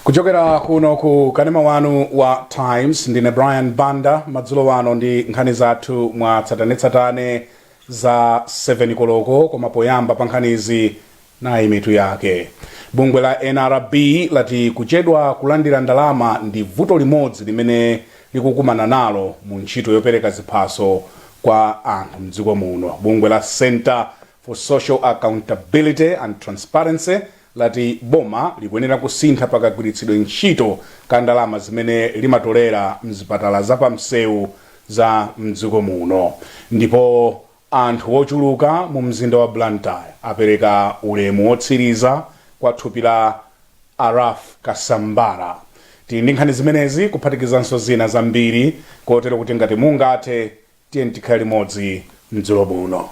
Kuchokera kuno ku kanema wanu wa Times ndine Brian Banda madzulo wano ndi nkhani zathu mwa tsatane za 7 koloko koma poyamba pa nkhanizi na imitu yake. Bungwe la NRB lati kuchedwa kulandira ndalama ndi vuto limodzi limene likukumana nalo mu ntchito yopereka ziphaso kwa anthu mdziko muno. Bungwe la Center for Social Accountability and Transparency lati boma likuyenera kusintha pakagwiritsidwe ntchito ka ndalama zimene limatolera mzipatala zapamsewu za mdziko muno. Ndipo anthu ochuluka mu mzinda wa Blantyre apereka ulemu wotsiriza kwa thupi la Araf Kasambara. Ndi nkhani zimenezi kuphatikizanso zina zambiri kotero kuti ngati mungathe tiye tikhale limodzi mdzulo muno.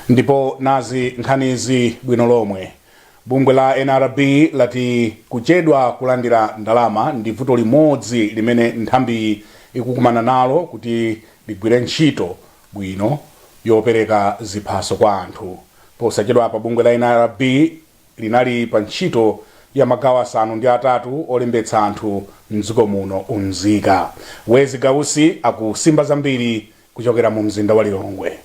Ndipo nazi nkhanizi bwino lomwe. Bungwe la NRB lati kuchedwa kulandira ndalama ndi vuto limodzi limene nthambi ikukumana nalo kuti ligwire ntchito bwino yopereka ziphaso kwa anthu. Posachedwa pa bungwe la NRB linali pa ntchito ya magawo 3 olembetsa anthu mdziko muno unzika. Wezi Gausi akusimba zambiri kuchokera mu mzinda wa Lilongwe.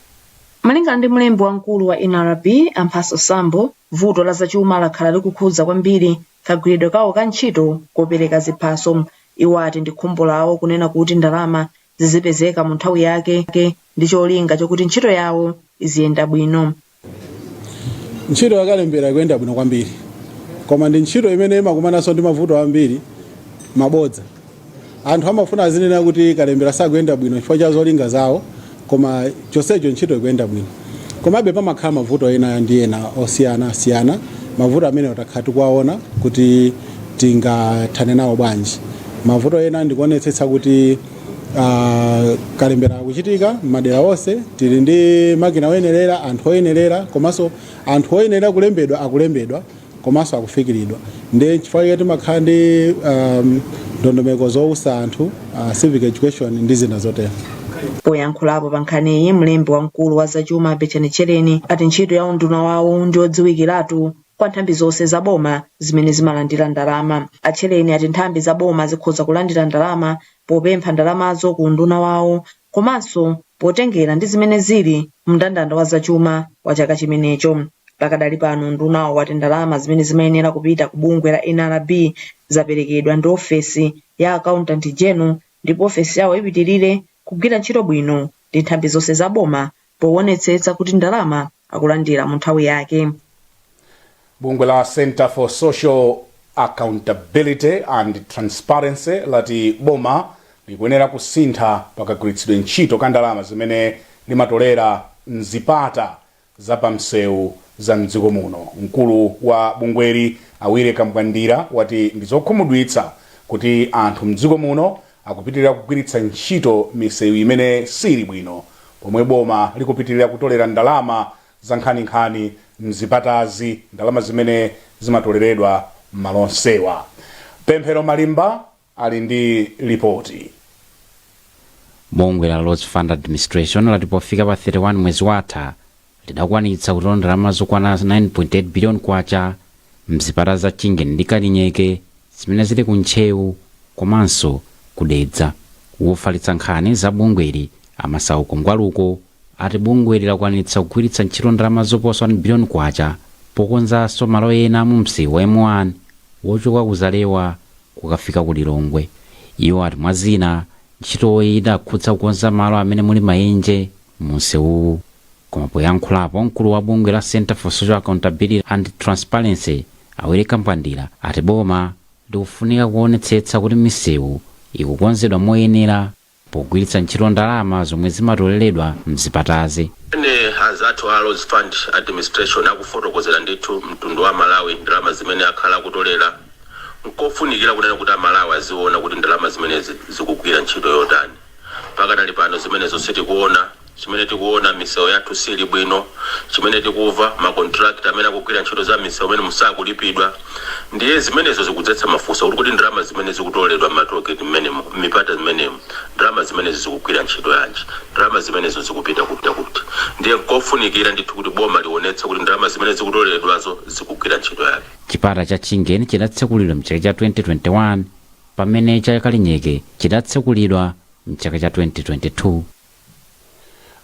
Malingana ndi mlembi wamkulu wa NRB Amphaso Sambo, vuto la zachuma lakhala likukhudza kwambiri kagwiridwe kawo ka ntchito kopereka ziphaso. Iwo ati ndi khumbo lawo kunena kuti ndalama zizipezeka mu nthawi yake ndi cholinga chokuti ntchito yawo iziyenda bwino. Ntchito yakalembera kuyenda bwino kwambiri, koma ndi ntchito imene imakumananso ndi mavuto ambiri mabodza. Anthu amafuna azinena kuti kalembera sakuyenda bwino chifukwa cha zolinga zawo, koma chonsecho ntchito ikuyenda bwino. Komabe pamakhala mavuto ena ndi ena osiyana mavuto amene utakhala tikuwaona kuti tingathane nawo bwanji. Mavuto ena ndikuonetsetsa kuti kalembera kuchitika madera onse tili ndi makina oyenerera, anthu oyenerera, komanso anthu oyenerera kulembedwa akulembedwa komanso akufikiridwa. Ndi chifukwa chake timakhala ndi ndondomeko zowusa anthu, civic education ndi zina zotero. Poyankhulapo pa nkhaniyi mlembi wamkulu wa zachuma Bethany Chereni ati ntchito ya unduna wawo ndi odziwikiratu kwa nthambi zonse za boma zimene zimalandira ndalama. Chereni ati nthambi za boma zikhoza kulandira ndalama popempha ndalamazo ku unduna wawo komanso potengera ndi zimene zili mndandanda wa zachuma wa chaka chimenecho. Pakadali pano undunawo wati ndalama zimene zimayenera kupita ku bungwe la NRB zaperekedwa ndi ofesi ya Accountant General ndipo ofesi yawo ipitirire kugwira ntchito bwino ndi nthambi zonse za boma powonetsetsa kuti ndalama akulandira mu nthawi yake. Bungwe la Center for Social Accountability and Transparency lati boma likuyenera kusintha pakagwiritsidwe ntchito ka ndalama zimene limatolera mzipata zapamsewu za mdziko muno. Mkulu wa bungweri Awire Kambwandira wati ndizokhumudwitsa kuti anthu mdziko muno akupitirira kugwiritsa ntchito misewu imene sili bwino, pomwe boma likupitirira kutolera ndalama za nkhaninkhani mzipatazi, ndalama zimene zimatoleredwa malonsewa. Pemphero Malimba ali ndi ripoti. Bungwe la Lords Fund Administration lati pofika pa 31 mwezi watha lidakwanitsa kutola ndalama zokwana 9.8 billion kwacha mzipata za Chingen ndi Kalinyeke zimene zili ku Ntchewu komanso kudedza. Wofalitsa nkhani za bungweli Amasauko Ngwaluko ati bungweli lakwanitsa kugwiritsa ntchito ndalama zoposa 1 billion kwacha pokonzanso malo ena mu msewu wa M1 wochoka kuzalewa kukafika ku Lilongwe. Iwo ati mwazina ntchito idakhudza kukonza malo amene muli maenje mu msewu. Koma poyankhulapo mkulu wa bungwe la Center for Social Accountability and Transparency Awire Kambwandira ati boma likufunika kuonetsetsa kuti misewu ikukonzedwa moyenera pogwiritsa ntchito ndalama zomwe zimatoleredwa mzipatazi. Azathu a Lords Fund Administration akufotokozera ndithu mtundu wa Malawi ndalama zimene akhala kutolera nkofunikira kunena kuti Malawi aziona kuti ndalama zimene zikugwira ntchito yotani. Pakadali pano zimene zonse tikuona chimene tikuona misewu yathu sili bwino, chimene tikuva makontrakta amene akugwira ntchito za misewu amene musakulipidwa, ndiye zimenezo zikudzetsa mafunso kuti ndalama zimene zikutoledwa m'matoketi mmenemo, m'mipata zimenemo, ndalama zimenezo zikugwira ntchito yanji, ndalama zimenezo zikupita kuti. Ndiye kofunikira ndithu kuti boma lionetse kuti ndalama zimene zikutoledwazo zikugwira ntchito yake. chipata cha chingeni chidatsekulidwa mchaka cha 2021 pamene cha Kalinyeke chidatsekulidwa mchaka cha 2022.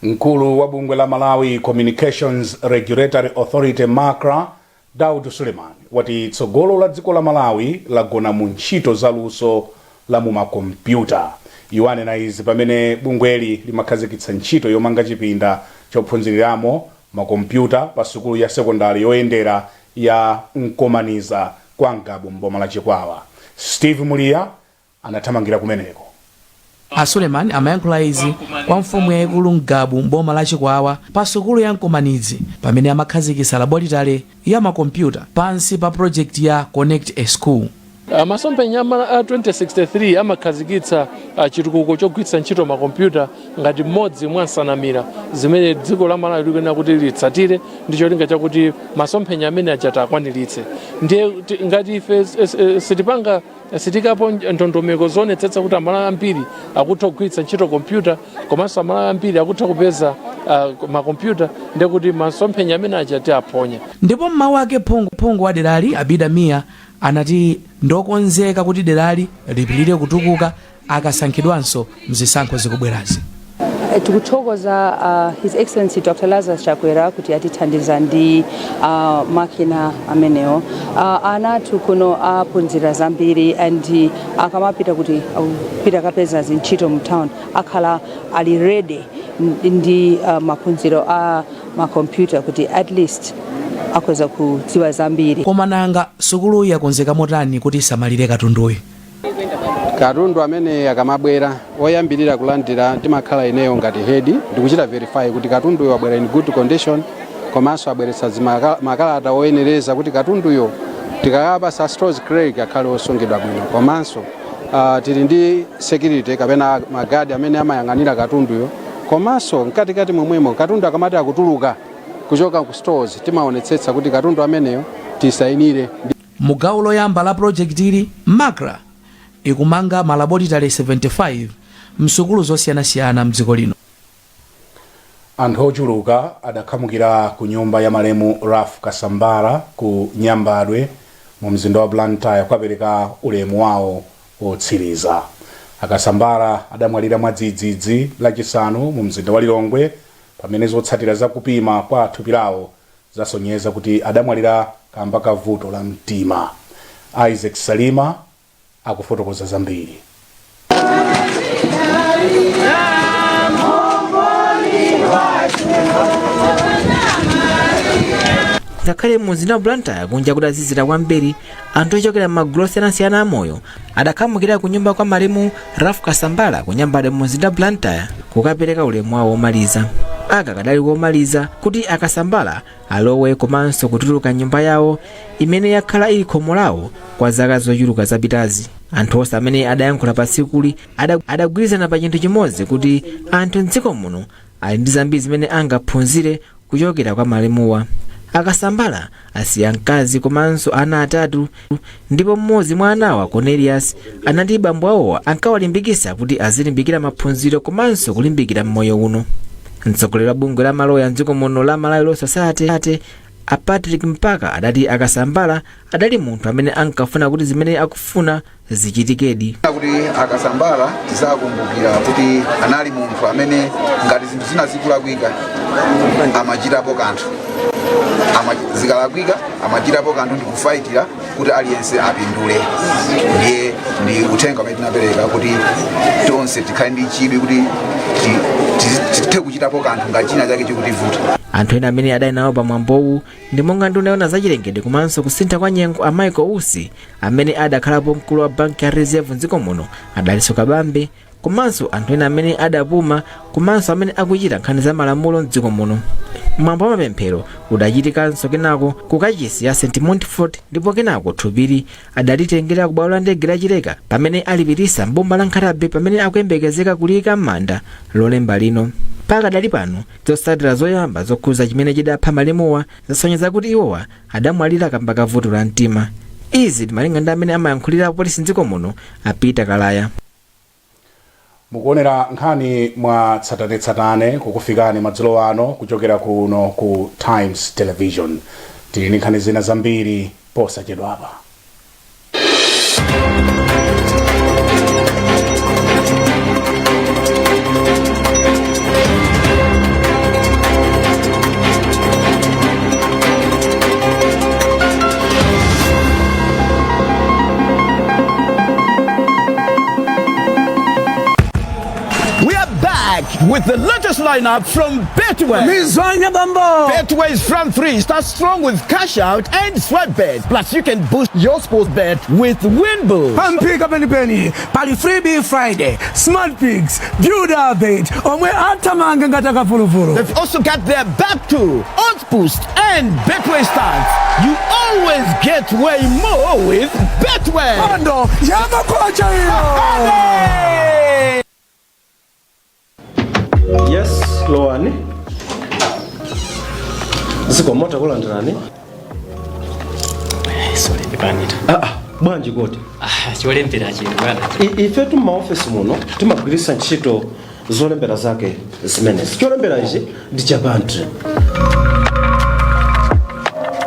Mkulu wa bungwe la Malawi Communications Regulatory Authority MACRA Daud Suleiman wati tsogolo la dziko la Malawi lagona mu ntchito za luso la mu makompyuta. Iwane na izi pamene bungweli limakhazikitsa ntchito yomanga chipinda chophunziriramo makompyuta pa sukulu ya sekondari yoyendera ya Nkomaniza kwa Ngabo mboma la Chikwawa. Steve Mulia anathamangira kumeneko. Suleiman amayankhula izi kwa mfumu yaikulu Ngabo mboma la Chikwawa pa sukulu ya Nkomanizi pamene amakhazikitsa laboratory ya makompyuta pansi pa project ya Connect a School. Masomphenya a 2063 amakhazikitsa chitukuko chogwiritsa ntchito makompyuta ngati mmodzi mwa nsanamira zimene dziko la Malawi likuyenera kuti litsatire ndi cholinga chakuti masomphenya amene achata akwaniritse. Ndiye ngati ife sitikapo ndondomeko zoonetsetsa kuti Amalawi ambiri akutha kugwiritsa ntchito kompyuta komanso Amalawi ambiri akutha kupeza makompyuta, ndiye kuti masomphenya amene achati aphonya. Ndipo mmawu ake phungu wa derali Abida Mia anati ndokonzeka kuti derali lipilire kutukuka akasankhidwanso mzisankho zikubwerazi. Tikuthokoza His Excellency Dr. Lazarus Chakwera kuti atithandiza ndi makina amenewo. Anathu kuno aphunzira zambiri and akamapita kuti pita kapeza zintchito mu town akhala ali ready ndi maphunziro a makompyuta kuti at least akweza kudziwa zambiri. Koma nanga sukulu yakonzeka motani kuti isamalire katunduyu? Katundu amene akamabwera oyambirira kulandira timakhala ineyo ngati head ndikuchita verify kuti katundu yo abwera in good condition, komanso abweretsa makalata oyenereza kuti katunduyo tikakapasa stores clerk akhale osungidwa bwino, komanso tili ndi security kapena magadi amene amayang'anira katunduyo, komanso mkatikati momwemo katundu akamati akutuluka kuchoka ku stores timaonetsetsa kuti katundu ameneyo tisayinire. Mugawo loyamba la project ili MACRA ikumanga malaboratory 75 msukulu zosiyanasiyana mdziko lino. Anthu ochuluka adakhamukira ku nyumba ya malemu Raf Kasambala ku Nyambadwe mu mzinda wa Blantyre kukapereka ulemu wawo wotsiriza. Akasambala adamwalira mwadzidzidzi lachisanu mu mzinda wa Lilongwe pamene zotsatira za kupima kwa thupi lawo zasonyeza kuti adamwalira kamba ka vuto la mtima. Isaac Salima akufotokoza zambiri. Ngakhale mumzinda wa Blantyre kunja kudazizira kwambiri, anthu ochokera m'magulu osiyanasiyana amoyo adakhamukira ku nyumba kwa malemu Raf Kasambala ku Nyambadwe mumzinda wa Blantyre kukapereka ulemu wawo womaliza. Aka kadali womaliza kuti Akasambala alowe komanso kutuluka nyumba yawo imene yakhala ili khomo lawo kwa zaka zochuluka zapitazi. Anthu onse amene adayankhula pa tsikuli adagwirizana pa chinthu chimodzi kuti anthu m'dziko muno ali ndi zambiri zimene angaphunzire kuchokera kwa malemuwa. Akasambala asiya mkazi komanso ana atatu, ndipo mmodzi mwa anawa Cornelius anati bambo awo ankawalimbikitsa kuti azilimbikira maphunziro komanso kulimbikira mmoyo uno. Mtsogoleri wa bungwe la maloya mdziko muno la Malawi Law Society Patrick Mpaka adati Akasambala adali munthu amene ankafuna kuti zimene akufuna zichitikedi. Kuti Akasambala tizakumbukira kuti anali munthu amene ngati zinthu zina zikulakwika amachitapo kanthu, zikalakwika amachitapo kanthu ndi kufaitira kuti aliyense apindule. Ndiye ndi uthenga umene tinapereka kuti tonse tikhale ndi chidwi kuti tithe kuchitapo kanthu ngati china chake chikutivuta. Anthu ena amene adali nawo pamwambowu ndi monga nduna yona zachilengedwe komanso kusintha kwa nyengo a Michael Usi amene adakhalapo mkulu wa banki ya Reserve mdziko muno adalinso kabambe, komanso anthu ena amene adapuma komanso amene akuchita nkhani za malamulo mdziko muno. Mwambo wa mapemphero udachitikanso kenako ku kachisi ya St. Montfort, ndipo kenako thupili adalitengera ku bwalo la ndege la Chileka pamene alipitisa mbomba la Nkhatabe pamene akuyembekezeka kuliyika m'manda lolemba lino. pakadali pano zotsatira zoyamba zokhuza chimene chidapha malemuwa zasonyeza kuti iwowa adamwalira kamba ka vuto la mtima. Izi timalinga ndi amene amayankhulira polisi mdziko muno apita kalaya. Mukuonera nkhani mwa tsatanetsatane kukufikani madzulo ano kuchokera kuno ku Times Television. Tili ndi nkhani zina zambiri posachedwapa. With the latest lineup from Betway. Betway's front three starts strong with cash out and sweat bet. Plus, you can boost your sports bet with Winboost. And pick up any penny. Pali freebie Friday, Smart Pigs, Builder Bet, Omwe Atamanga Gataka Fulu. They've also got their back to Odds Boost and Betway Stars. You always get way more with Betway. Ando, Yama Kocha. Yes, Loani. Ziko mota kulandirani. Sorry, ndipanita. Bwanji kuti. Cholembera chino bwana. Ife tu maoffice muno timagwirisa ntchito zolembera zake zimene. Cholembera ichi ndi cha bundle.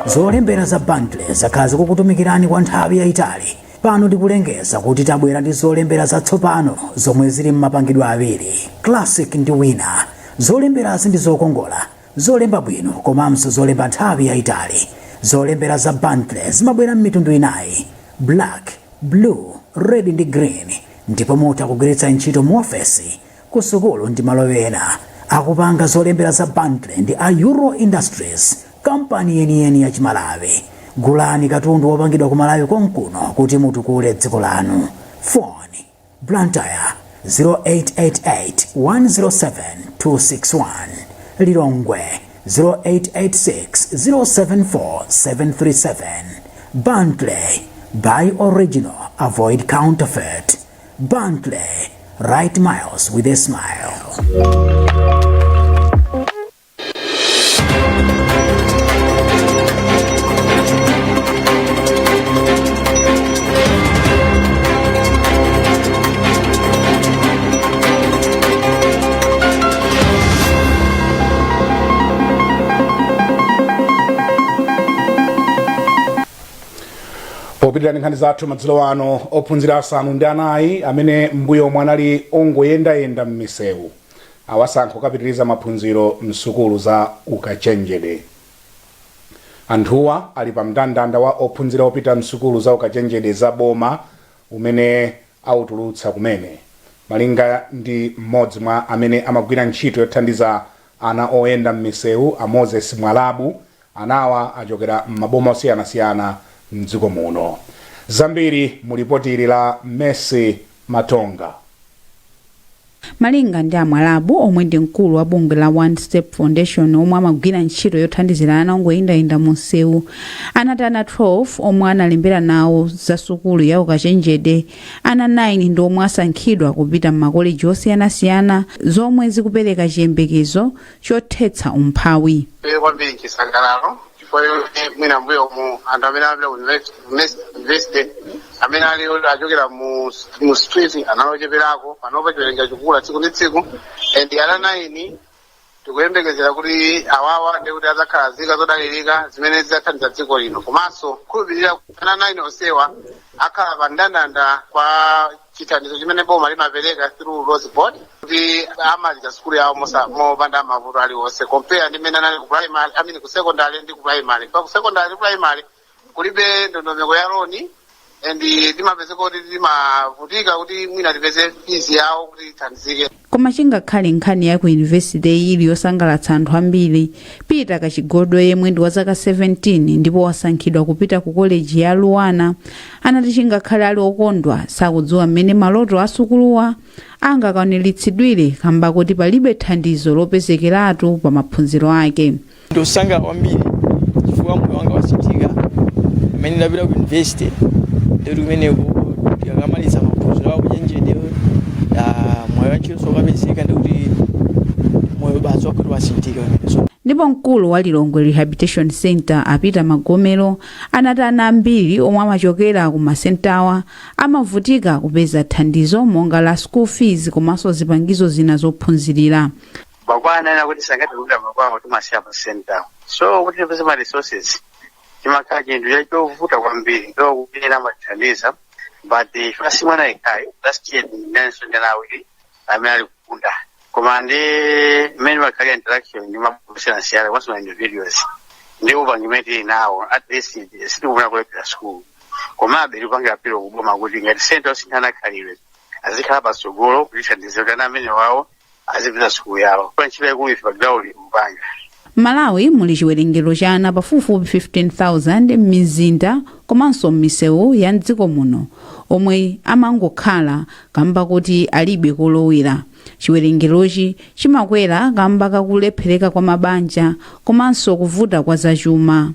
Zolembera za bundle zakazi kukutumikirani kwa nthawi yayitali. Pano ndikulengeza kuti tabwera ndi zolembera zatsopano zomwe zili m'mapangidwe awiri, classic ndi winner. Zolemberazi ndi zokongola, zolemba bwino komanso zolemba nthawi yayitali. Zolembera za bundle zimabwera m'mitundu inayi, black, blue, red ndi green, ndipo mutha kugwiritsa ntchito mu ofesi, ku sukulu ndi malo ena. Akupanga zolembera za bundle ndi a Euro Industries, kampani yeniyeni ya Chimalawi. Gulani katundu wopangidwa ku Malawi konkuno kuti mutukule dziko lanu. Phone Blantyre 0888 107 261, Lilongwe 0886 074 737. Bundle, buy original, avoid counterfeit. Bundle, write miles with a smile. Popitirani nkhani zathu madzulo ano, ophunzira asanu ndi anayi amene mbuyo mwanali ongoyendayenda m'misewu awasankha kukapitiriza maphunziro msukulu za ukachenjede. Anthuwa ali pa mndandanda wa ophunzira opita msukulu za ukachenjede za boma umene autulutsa kumene. Malinga ndi mmodzi mwa amene amagwira ntchito yothandiza ana oyenda m'misewu a Moses Mwalabu, anawa achokera m'maboma osiyanasiyana mdziko muno. Zambiri mulipoti la Messi Matonga. Malinga ndi Mwalabu omwe ndi mkulu wa bungwe la One Step Foundation omwe amagwira ntchito yothandizira ana ongoyendayenda mu msewu. Anati ana 12 omwe analembera nawo za sukulu ya ukachenjede, ana 9 ndi omwe asankhidwa kupita m'makoleji osiyanasiyana zomwe zikupereka chiyembekezo chothetsa umphawi. Kwambiri chisangalalo mwina mbuyo mu anthu amene apita ku university amene ali achokera mu street analocheperako panopa chiwerenga chikula tsiku ndi tsiku, and ana 9 tikuyembekezera kuti awawa ndi kuti adzakhala zika zodalirika zimene zidzathandiza dziko lino. Komanso khulupirira ana 9 onsewa akhala pa mndandanda kwa chithandizo chimene boma limapereka through Rose Board kuti amaliza sukulu yawo mopanda mavuto aliwonse compare ndi mmene anali ku primary, amene ku secondary ndi ku primary. Pa ku secondary ndi primary kulibe ndondomeko ya loni, and timapezeka kuti timavutika kuti mwina tipeze fees yawo kuti ithandizike. Koma chingakhale nkhani ya ku university ili yosangalatsa anthu ambiri, Peter Kachigodwe yemwe ndi wa zaka 17 ndipo wasankhidwa kupita ku college ya Luwana, anati chingakhale ali okondwa sakudziwa mmene maloto a sukuluwa angakwaniritsidwire kamba kuti palibe thandizo lopezekeratu pa maphunziro ake. Ndosanga kwambiri chifukwa moyo wanga wasitika amene ndapita ku university ndi kumene ndikamaliza maphunziro a kuchenjede moyo wachiro sokapezeka ndi kuti moyo moyo basi wakuti wasinthike pamenezo. Ndipo mkulu wa Lilongwe Rehabilitation Center apita Magomero anati ana ambiri omwe amachokera ku masentawa amavutika kupeza thandizo monga la school fees komanso zipangizo zina zophunzirira. Bakwana ena kuti sangati kuda bakwana tumasiya pa center. So kuti tipeze ma resources chimakhala chinthu chachovuta kwambiri ndo kupita mathandiza but ifasi mwana ikai last year ndinenso ndinawiri amene ali kukunda koma ndi mmene makhala interaction ndi mabusana siyala once my individuals ndi upangimeti nawo at least sitikufuna kulepera school komabe lipangila pilo kuboma kuti ngati center osinthana khalire azikhala patsogolo kutithandiza kuti ana amene wawo azipita school yawo kwa ntchito yakulu ife pagrawuli mpanga. Malawi muli chiwerengero cha ana pafupifupi 15,000 m'mizinda komanso m'misewu ya mdziko muno omwe amangokhala kamba kuti alibe kolowera. Chiwerengerochi chimakwera kamba kakulephereka kwa mabanja komanso kuvuta kwa zachuma.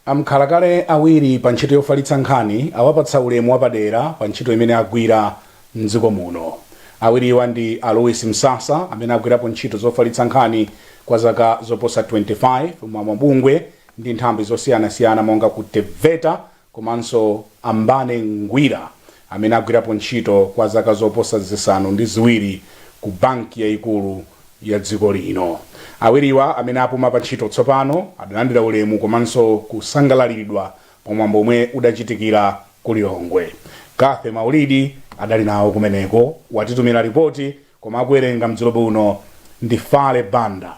Amkhalakale awiri pa ntchito yofalitsa nkhani awapatsa ulemu wapadera pa ntchito imene agwira mdziko muno. Awiriwa ndi Alois Msasa amene agwirapo ntchito zofalitsa nkhani kwa zaka zoposa 25 mwa mabungwe ndi nthambi zosiyanasiyana monga ku Teveta komanso Ambane Ngwira amene agwirapo ntchito kwa zaka zoposa 7 ku banki yayikulu ya dziko lino. Awiriwa amene apuma pa ntchito tsopano adalandira ulemu komanso kusangalaliridwa pamwambo omwe udachitikira ku Lilongwe. Kathe Maulidi adali nawo kumeneko watitumira ripoti koma akuwerenga mdzilobo uno ndi Fale Banda.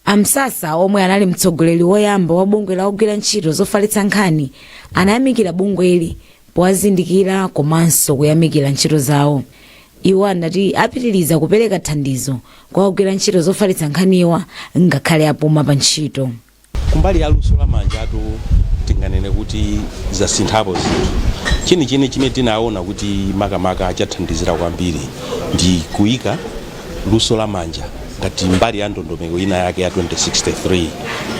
Amsasa omwe anali mtsogoleri woyamba wa bungwe la ogwira ntchito zofalitsa nkhani anayamikira bungweli powazindikira komanso kuyamikira ntchito zawo. Iwo anati apitiriza kupereka thandizo kwa ogwira ntchito zofalitsa nkhaniwa ngakhale apuma pa ntchito. Kumbali ya luso la manja atu tinganene kuti zasinthapo zinthu. Chini chimene tinaona kuti makamaka achathandizira kwambiri ndi kuyika luso la manja ngati mbali ya ndondomeko ina yake ya 2063.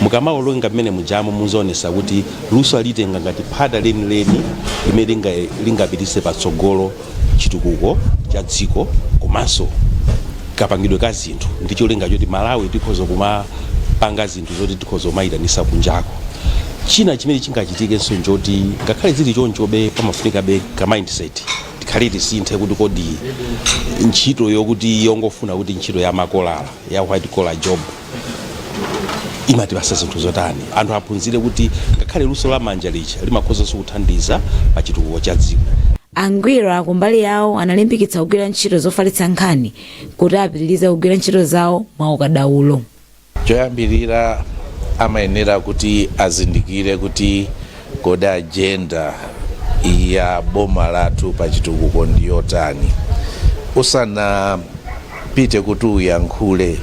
Mukamaolonga mmene mujamo muzoonesa kuti luso alitenga ngati phada lenileni limene lingapitise patsogolo chitukuko cha dziko komanso kapangidwe ka zinthu ndicho linga choti Malawi tikhoza kumapanga zinthu zoti tikhoza kumayitanisa kunjako. China chimene chingachitike njoti ngakhale zili chonchobe pamafunika be ka mindset tikhale tisinthe kuti kodi ntchito yokuti yongofuna kuti ntchito ya makolala ya white collar job imatipasa zinthu zotani anthu aphunzire kuti ngakhale luso la manja licha limakhoza kuthandiza pa chitukuko cha dziko. Angwira kumbali yawo analimbikitsa kugwira ntchito zofalitsa nkhani kuti apitirize kugwira ntchito zawo mwaukadaulo. Choyambirira amayenera kuti azindikire kuti kodi agenda ya boma lathu pa chitukuko ndiyotani. Usanapite kuti uyankhule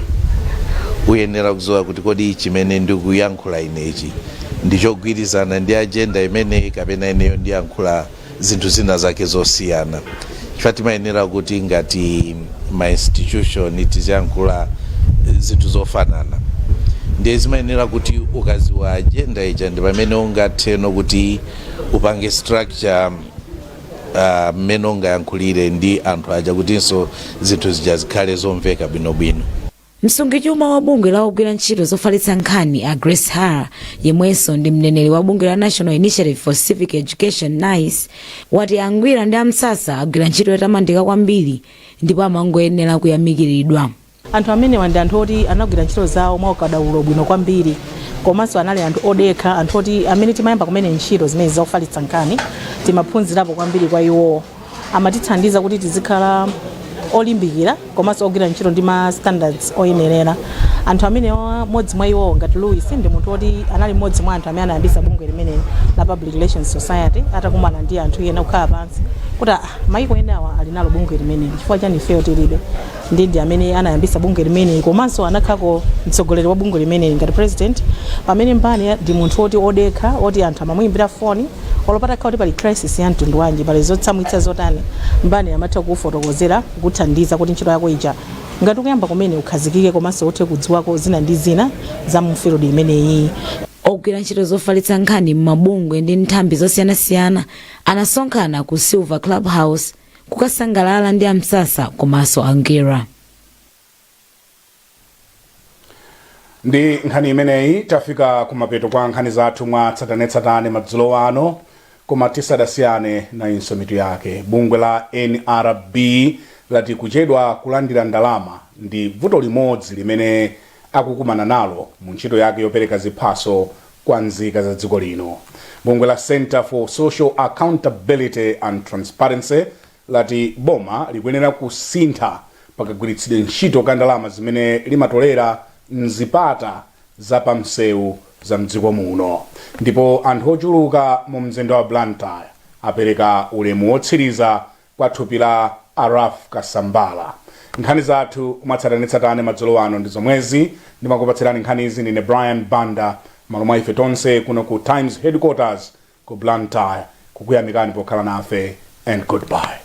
uyenera kuzowa kuti kodi chimene ndikuyankhula inechi ndichogwirizana ndi agenda imene kapena ineyo ndiyankhula zinthu zina zake zosiyana. Chifukwa timayenera kuti ngati ma institution tiziyankhula zinthu zofanana. Ndiye zimayenera kuti ukaziwa agenda ija ndi pamene ungatheno kuti upange structure mmene ungayankhulire ndi anthu aja kutinso zinthu zija zikhale zomveka bwinobwino. Msungichuma wa bungwe la ogwira ntchito zofalitsa nkhani a Grace Hara yemwenso ndi mneneri wa bungwe la National Initiative for Civic Education NICE wati Angwira ndi Amsasa agwira ntchito yotamandika kwambiri ndipo amangoyenera kuyamikiridwa. Anthu amene ndi anthu oti anagwira ntchito zawo mwaukadaulo bwino kwambiri komanso anali anthu odekha anthu oti amene timayamba kumene ntchito zimene zofalitsa nkhani timaphunzirapo kwambiri kwa iwo. Amatithandiza kuti tizikhala olimbikira komanso ogwira ntchito ndi ma standards oyenerera. Anthu amene modzi mwa iwo ngati Louis ndi munthu oti anali modzi mwa anthu amene anayambisa bungwe limene la Public Relations Society atakumana ndi anthu ena kukhala pansi kuti maiko enawa ali nalo bungwe limene chifukwa chani ifeyo tilibe. Ndi amene anayambisa bungwe limene komanso anakhako mtsogoleri wa bungwe limene ngati president pamene mbani ndi munthu oti odekha oti anthu amamuyimbira foni olopata kuti pali crisis ya mtundu wanji pali zotsamwitsa zotani mbani amatha kufotokozera kuthandiza kuti ntchito yako ija ngati ukuyamba kumene ukhazikike komanso uthe kudziwako zina ndi zina za mu field imeneyi. Ogwira ntchito zofalitsa nkhani m'mabungwe ndi nthambi zosiyanasiyana anasonkhana ku Silver Club House kukasangalala ndi amsasa komanso angera. Ndi nkhani imeneyi tafika kumapeto kwa nkhani zathu mwa tsatanetsatane madzulo ano, koma tisadasiyane na inso mitu yake. Bungwe la NRB lati kuchedwa kulandira ndalama ndi vuto limodzi limene akukumana nalo mu ntchito yake yopereka ziphaso kwa nzika za dziko lino. Bungwe la Center for Social Accountability and Transparency lati boma likuyenera kusintha pakagwiritsidwe ntchito ka ndalama zimene limatolera mzipata za pamsewu za mdziko muno. Ndipo anthu ochuluka mu mzinda wa Blantyre apereka ulemu wotsiriza kwa thupi la Araf Kasambala. Nkhani zathu mwatsatanetsatane madzulo ano ndi zomwezi, ndimakupatserani nkhani izi ndine Brian Banda, malo mwa ife tonse kuno ku Times Headquarters ku Blantyre. Kukuyamikani pokhala nafe and goodbye.